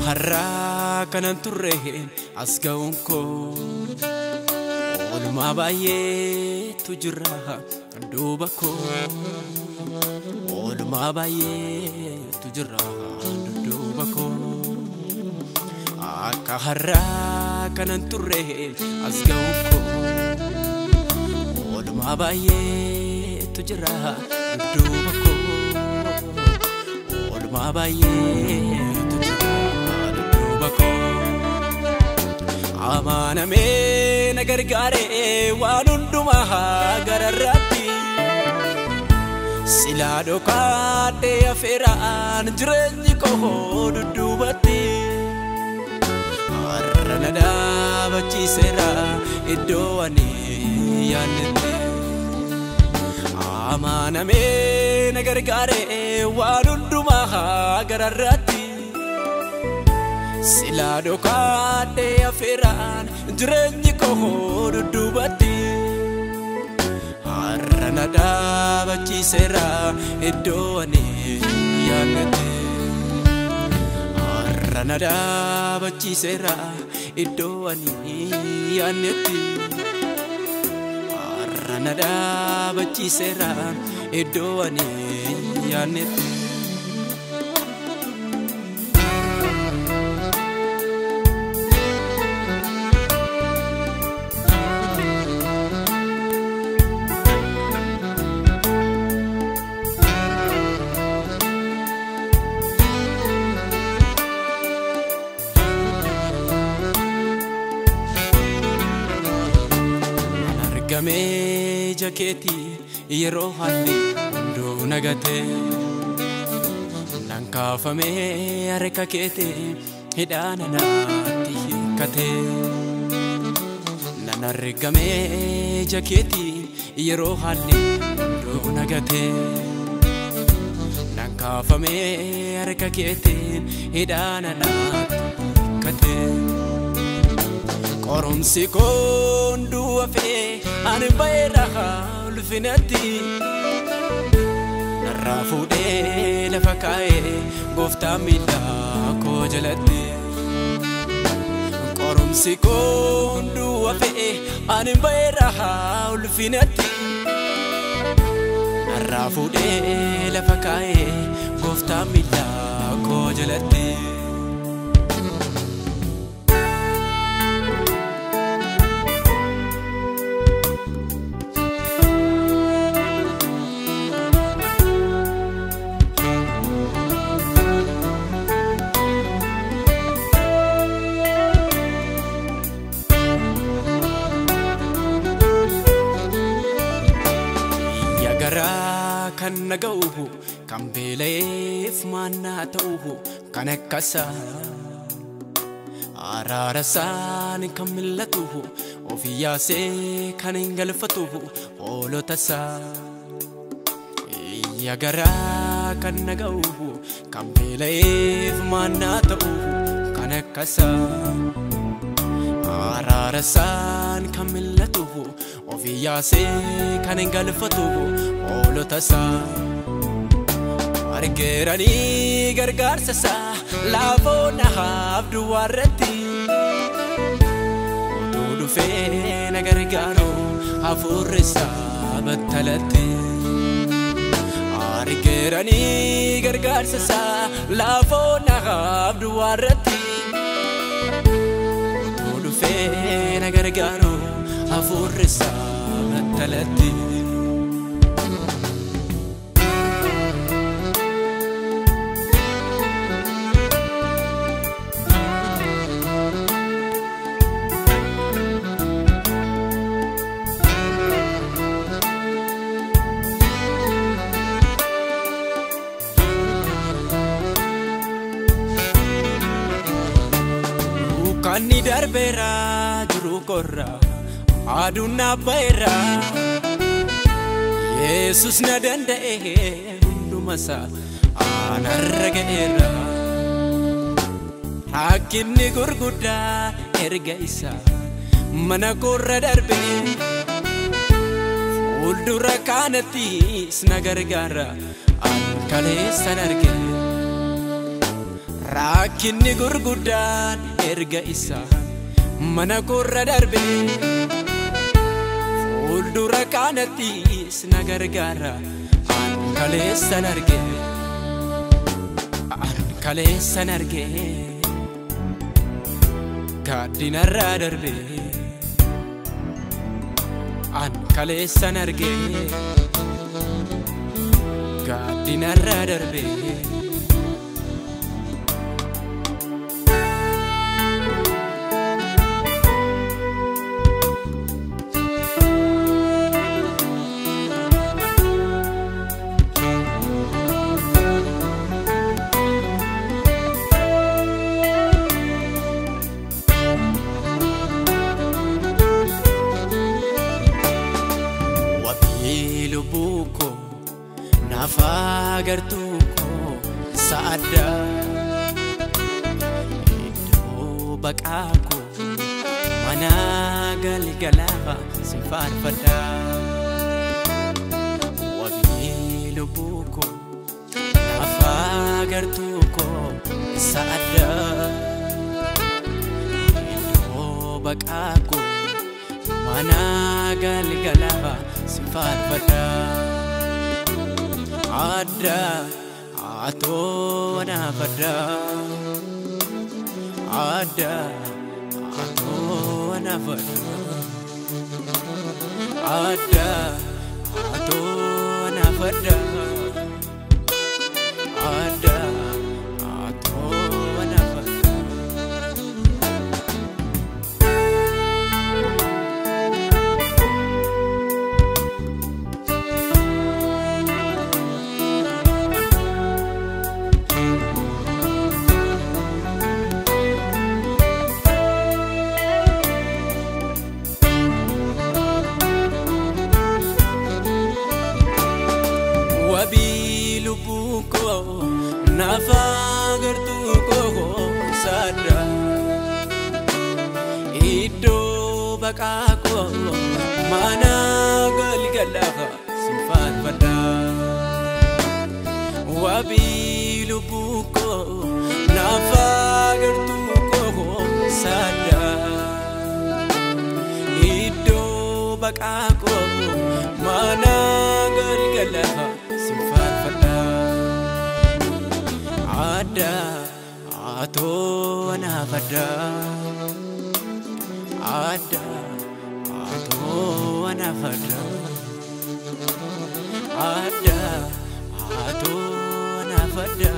har'a kanan turre as ga'uun koo oolmaa baay'eetu jira duuba koo oolmaa baay'eetu jira duuba koo akka har'a kanan turre as ga'uun koo oolmaa baay'eetu jira duuba koo oolmaa baay'eetu jira duuba koo amaname nagargaare waan hundumaa gararratti silaa dhokaadhe afeeraan jireenyi koo dudduubatti har'a na dhaabachiiseera iddoo ani yaannetti amaname nagargaare waan hundumaa gararratti silaa dhokaadhe afeeraan jireenyi koo dudduubatti har'a na dhaabachiiseera iddoo ani yaannetti har'a na dhaabachiiseera iddoo ani yaannetti har'a na dhaabachiiseera iddoo ani yaannetti game jaketi yero halli do nagate nankafame areka kete hidana nati kate nanargame jaketi yero halli do nagate nankafame areka kete hidana nati kate Oromsi kondu afe ane bayraha ulfinati narafude lafakae gofta mila ko jalati Oromsi kondu afe ane bayraha ulfinati narafude lafakae gofta mila ko jalati kan nagauhu kan beleef manna tauhu kan akkasa ararasan kan millatuhu ofiyase kan ingalfatuhu olotasa yagara kan nagauhu kan beleef manna tauhu kan akkasa ararasan kan millatuhu ofiyase kan ingalfatuhu olotasa argerani gargarsasa lavona habdu warati odu fe nagargaro afurisa batalati argerani gargarsasa lavona habdu warati odu fe nagargaro afurisa batalati Ani darbera juru korra aduna baira Jesus na danda'e hundumasa anarrageera hakkinni gurgudda erga isa mana korra darbe fuuldura kanattis na gargaara an kaleessan arge rakkinni gurguddaan erga isa mana korra darbe fuuldura kanattis na gargaara an kaleessan arge gaddinarraa darbe an kaleessan arge gaddinarraa darbe lubuko nafagartuko saada iddoo baqaako mana galgalafa sinfaarfadha wabii lubuko nafagartuko saada iddoo baqaako mana galgalafa sinfaarfadha adda atoo nafadha adda atoo nafadha adda atoo nafadha adda atoo nafadha wabii lubuko nafagartuko saada iddoo baqaako mana galgalafa sinfaarfadha wabii lubuko nafagartuko saada iddoo baqaako mana galgalafa adda atoo nafadha adda atoo nafadha adda atoo nafadha